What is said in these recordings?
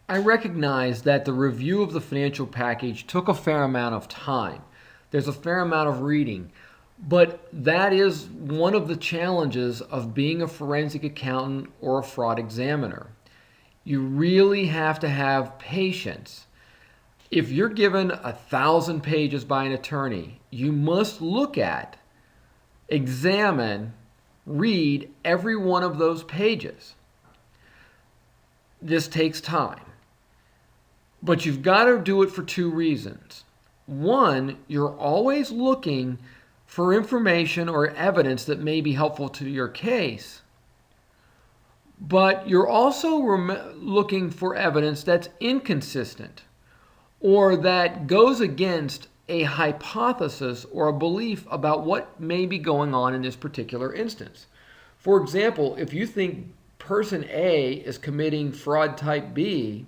I recognize that the review of the financial package took a fair amount of time. There's a fair amount of reading, but that is one of the challenges of being a forensic accountant or a fraud examiner. You really have to have patience. If you're given 1,000 pages by an attorney, you must look at, examine, read every one of those pages. This takes time. But you've got to do it for two reasons. One, you're always looking for information or evidence that may be helpful to your case. But you're also looking for evidence that's inconsistent or that goes against a hypothesis or a belief about what may be going on in this particular instance. For example, if you think person A is committing fraud type B,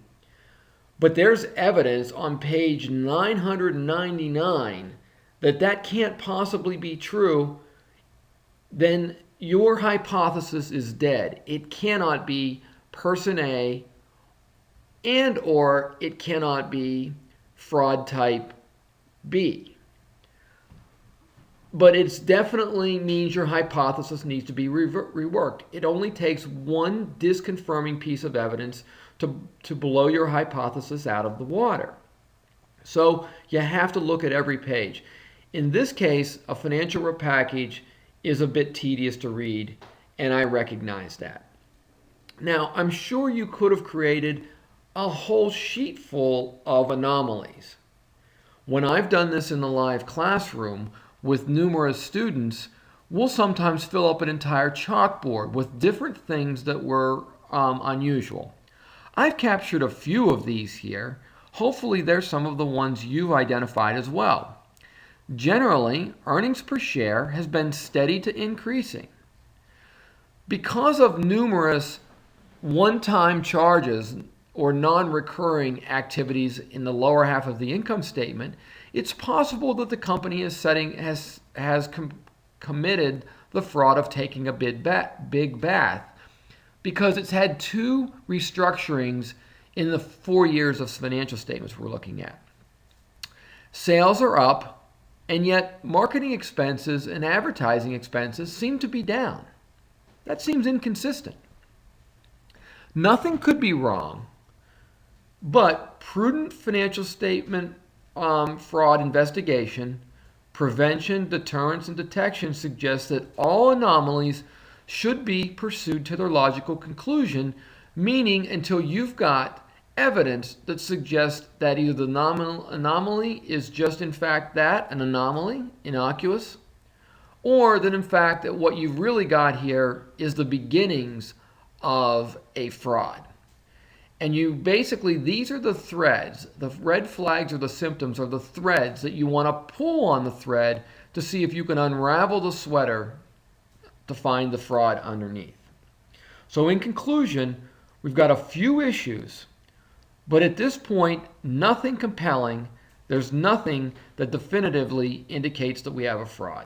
but there's evidence on page 999 that that can't possibly be true, then your hypothesis is dead. It cannot be person A and or it cannot be fraud type B. But it definitely means your hypothesis needs to be reworked. It only takes one disconfirming piece of evidence to blow your hypothesis out of the water. So you have to look at every page. In this case, a financial package is a bit tedious to read, and I recognize that. Now, I'm sure you could have created a whole sheet full of anomalies. When I've done this in the live classroom with numerous students, we'll sometimes fill up an entire chalkboard with different things that were unusual. I've captured a few of these here. Hopefully there's some of the ones you've identified as well. Generally, earnings per share has been steady to increasing. Because of numerous one-time charges or non-recurring activities in the lower half of the income statement, it's possible that the company has committed the fraud of taking a big bath because it's had two restructurings in the 4 years of financial statements we're looking at. Sales are up, and yet marketing expenses and advertising expenses seem to be down. That seems inconsistent. Nothing could be wrong, but prudent financial statement fraud investigation, prevention, deterrence, and detection suggests that all anomalies should be pursued to their logical conclusion, meaning until you've got evidence that suggests that either the anomaly is just in fact that, an anomaly, innocuous, or that in fact that what you've really got here is the beginnings of a fraud. And you basically, these are the threads. The red flags or the symptoms are the threads that you want to pull on the thread to see if you can unravel the sweater to find the fraud underneath. So in conclusion, we've got a few issues, but at this point, nothing compelling. There's nothing that definitively indicates that we have a fraud.